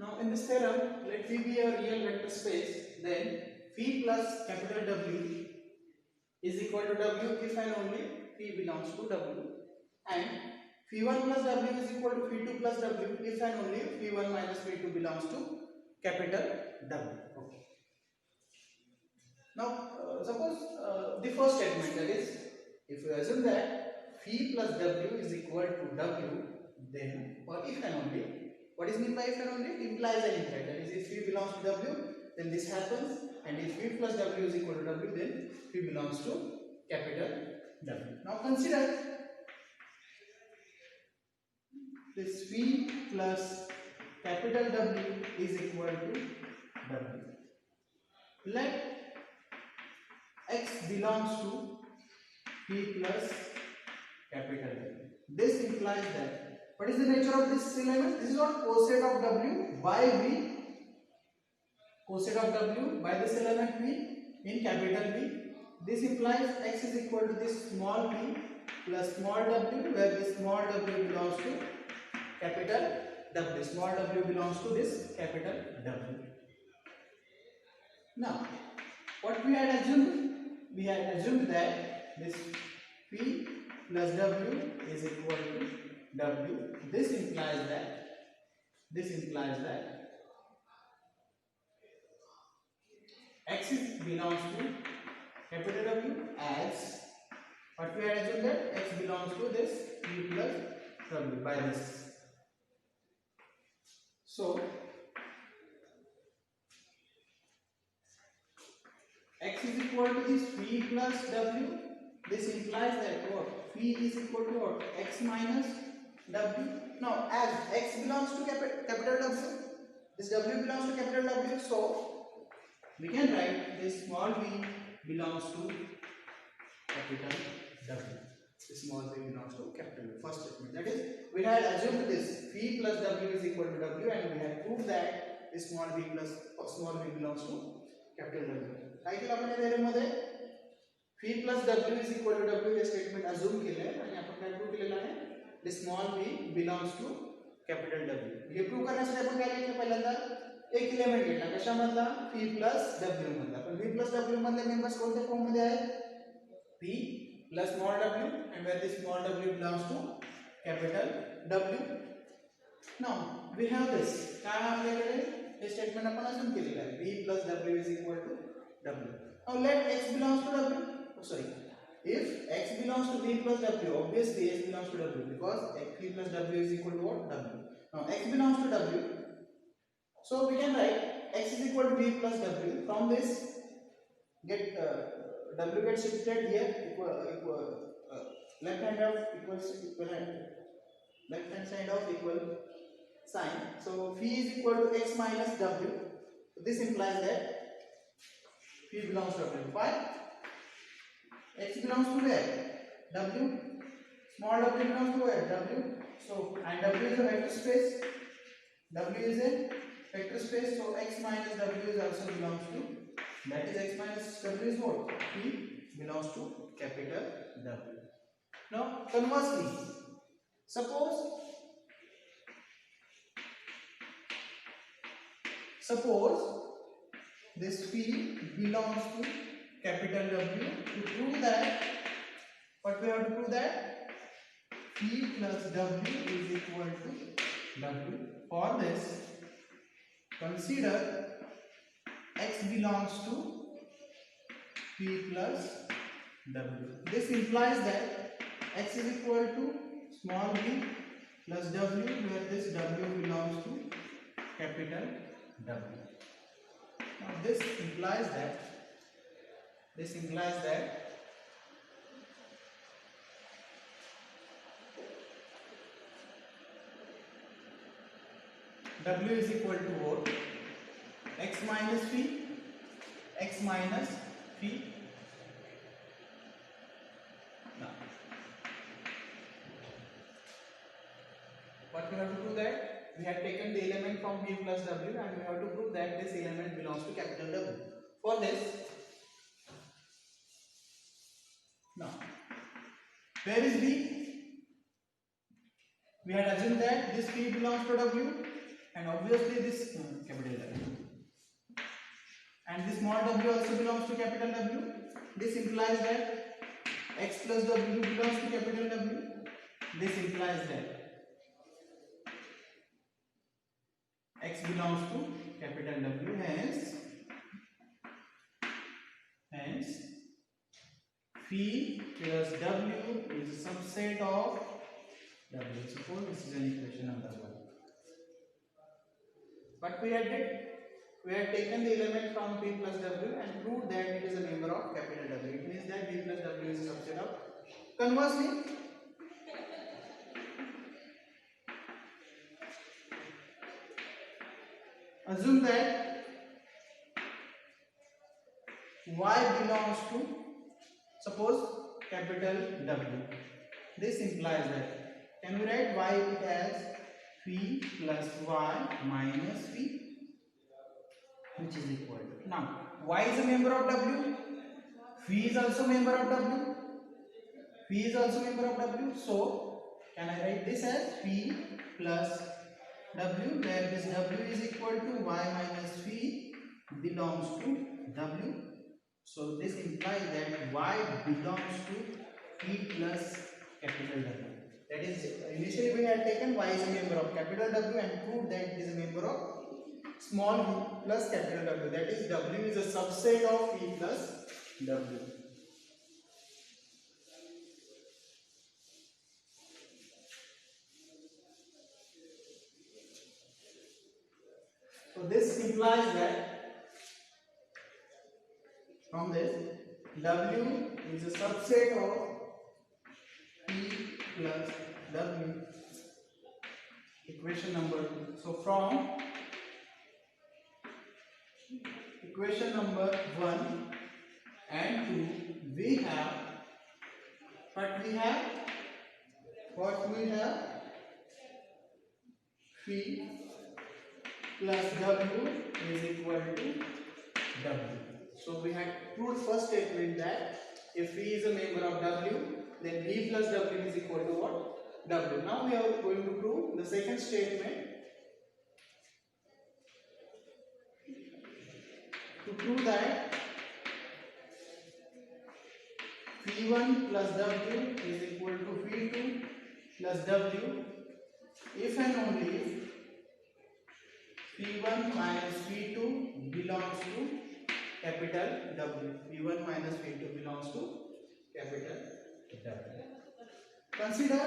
Now in this theorem, let V be a real vector space, then phi plus capital W is equal to W if and only phi belongs to W, and phi1 plus W is equal to phi2 plus W if and only phi1 minus phi2 belongs to capital W. Okay. Now suppose the first statement, that is, if we assume that phi plus W is equal to W, then, or if and only, what is meant by if and only? It implies an infinite, that is, if phi belongs to W, then this happens, and if phi plus W is equal to W, then phi belongs to capital W. Now consider this phi plus capital W is equal to W. Let x belongs to phi plus capital W. This implies that, what is the nature of this element? This is what coset of W by V, coset of W by this element V in capital V. This implies x is equal to this small p plus small w, where this small w belongs to capital W. Small w belongs to this capital W. Now, what we had assumed? We had assumed that this p plus w is equal to W. This implies that x belongs to capital W, as what we had assumed that x belongs to this p plus W by this. So x is equal to this p plus W. This implies that what? Phi is equal to what? X minus W. Now, as x belongs to capital W, this W belongs to capital W, so we can write this small v belongs to capital W. This small v belongs to capital W. First statement. That is, we had assumed this phi plus W is equal to W, and we had proved that this small v belongs to capital W. काय केलं आपण या theorem मध्ये? phi plus W is equal to W हे statement assume केले आणि आपण काय प्रूव्ह केलेलं आहे? The small v belongs to capital W. हे प्रूव्ह करण्यासाठी आपण काय केलं? पहिल्यांदा एक एलिमेंट घेतला, कशामधला? phi plus W मधला. पण phi plus W मधले मेंबर्स कोणत्या फॉर्म मध्ये आहेत? p plus small w, and where this small w belongs to capital W. Now we have this. काय आपल्याकडे हे स्टेटमेंट आपण अज्यूम केलेलं आहे. p plus W is equal to W. Now let x belongs to W. Oh, sorry. If x belongs to v plus W, obviously x belongs to W, because p plus W is equal to what? W. Now x belongs to W, so we can write x is equal to v plus W. From this, get W gets shifted here. Left hand of left hand side of equal sign. So phi is equal to x minus W. So this implies that phi belongs to W. Why? X belongs to where? W. Small w belongs to where? W. So, and W is a vector space. W is a vector space. So x minus W is also belongs to. That is, x minus W is what? P belongs to capital W. Now, conversely, suppose this P belongs to capital W. To prove that, what we have to prove that P plus W is equal to W. For this, consider x belongs to P plus W. This implies that x is equal to small v plus W, where this W belongs to capital W. Now this implies that W is equal to what? X minus phi, x minus phi. Now, what we have to prove that? We have taken the element from V plus W, and we have to prove that this element belongs to capital W. For this, now, where is V? We had assumed that this P belongs to W. and obviously this capital W. And this small w also belongs to capital W. This implies that x plus w belongs to capital W. This implies that x belongs to capital W. Hence phi plus W is a subset of W. Suppose this is an equation number 1. What we had did? We had taken the element from P plus W and proved that it is a member of capital W. It means that P plus W is a subset of. Conversely, assume that Y belongs to, suppose, capital W. This implies that, can we write Y as phi plus Y minus phi, which is equal to, now Y is a member of W, phi is also member of W, phi is also member of W, so can I write this as phi plus W, where this W is equal to Y minus phi belongs to W. So this implies that Y belongs to P plus capital W. That is, initially we had taken Y is a member of capital W and proved that it is a member of small v plus capital W. That is, W is a subset of P plus W. So this implies that from this, W is a subset of P plus W. Equation number 2. So from equation number 1 and 2, we have what we have phi plus W is equal to W. So we had proved first statement that if phi is a member of W, then V plus W is equal to what? W. Now we are going to prove the second statement. To prove that phi1 plus W is equal to phi2 plus W if and only if phi1 minus phi2 belongs to capital W. Phi1 minus phi2 belongs to capital W. Consider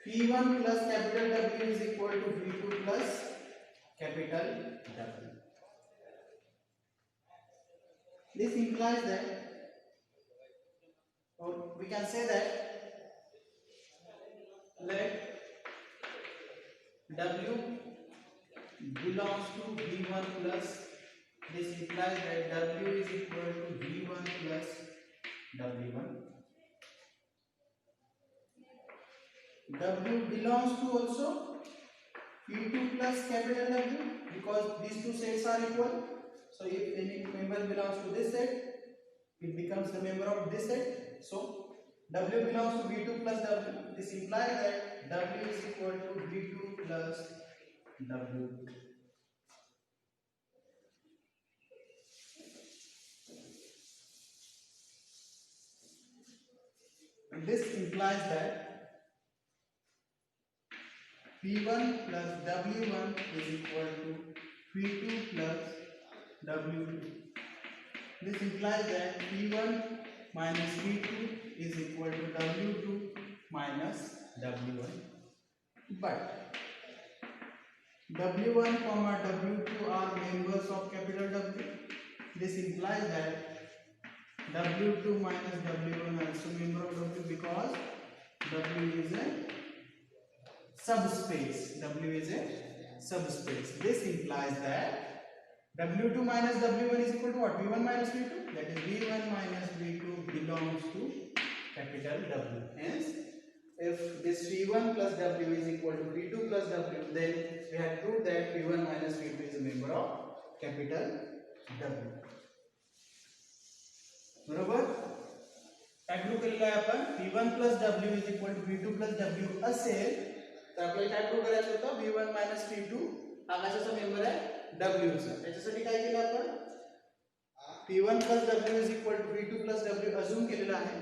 phi1 plus capital W is equal to phi2 plus capital W. This implies that, or we can say that, let W belongs to V1 plus, this implies that W is equal to V1 plus W1. W belongs to also P2 plus capital W, because these two sets are equal. So if any member belongs to this set, it becomes the member of this set. So W belongs to V2 plus W. This implies that W is equal to V2 plus W. And this implies that P1 plus W1 is equal to P2 plus W2. This implies that P1 minus P2 is equal to W2 minus W1. But W1 comma W2 are members of capital W. This implies that W2 minus W1 are also member of W, because W is a subspace. W is a subspace. This implies that W2 minus W1 is equal to what? V1 minus V2. That is, V1 minus V2 belongs to capital W. Hence, if this V1 plus W is equal to V2 plus W, then we have proved that V1 minus V2 is a member of capital W. Barabar? काय prove केलेलं आहे आपण v1 w is equal to v2 w असेल तर आपल्याला काय prove करायचं होतं v1 v2 हा कशाचा मेंबर आहे w चा त्याच्यासाठी काय केलं आपण v1 w is equal to v2 w assume केलेला आहे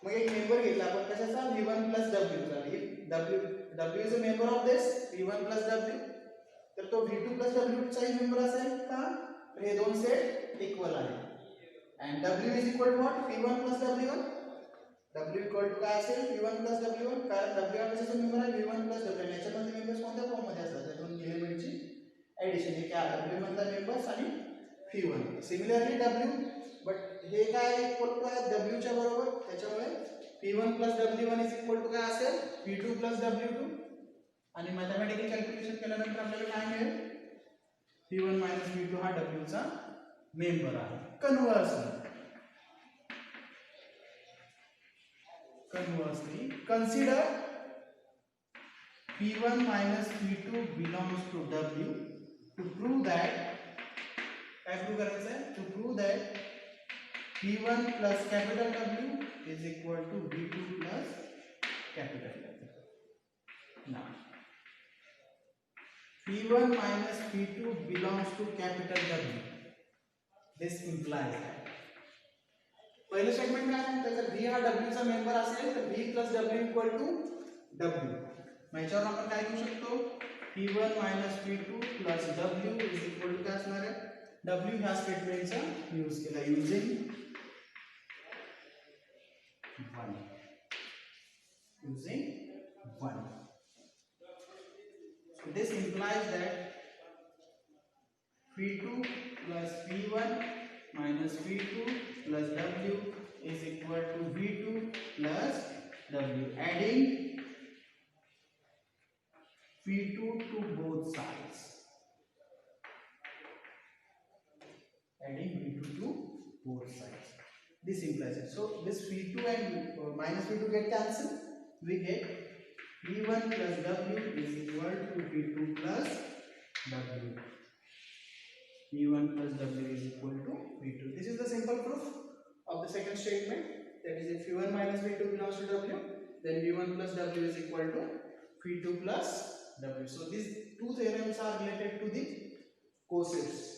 मग एक मेंबर घेतला आपण कशाचा v1 w चा w is a member of this v1 w तर तो v2 w चा ही मेंबर असेल का तर हे दोन सेट इक्वल आहे and w is equal to what v1 w1 w equal to काय असेल v1 w1 कारण w हा कशाचा मेंबर आहे v1 w याच्यामध्ये मेंबर्स कोणत्या फॉर्म मध्ये असतात त्या दोन एलिमेंटची एडिशन हे काय w मधला मेंबर्स आणि v1 सिमिलरली w बट हे काय इक्वल टू आहे w च्या बरोबर त्याच्यामुळे v1 w1 is equal to काय असेल v2 w2 आणि मॅथमॅटिकल कॅल्क्युलेशन केल्यानंतर आपल्याला काय मिळेल v1 v2 हा w चा मेंबर आहे conversely consider p1 minus p2 belongs to w to prove that काय प्रूव करायचं आहे to prove that p1 plus capital W is equal to v2 plus capital W now p1 minus p2 belongs to capital W this implies that पहिले statement काय आहे त्याचा v हा w चा member असेल तर v + w = w मग याच्यावर आपण काय लिहू शकतो p1 - p2 + w = काय असणार आहे w ह्या स्टेटमेंटचा यूज केला using 1 so this implies that p2 + p1 minus v2 plus w is equal to v2 plus w adding v2 to both sides this implies it so this v2 and minus v2 get cancelled we get v1 plus w is equal to v2 plus w v1 plus w is equal to v2 this is the simple proof of the second statement that is if v1 minus v2 belongs to w then v1 plus w is equal to v2 plus w so these two theorems are related to the quotients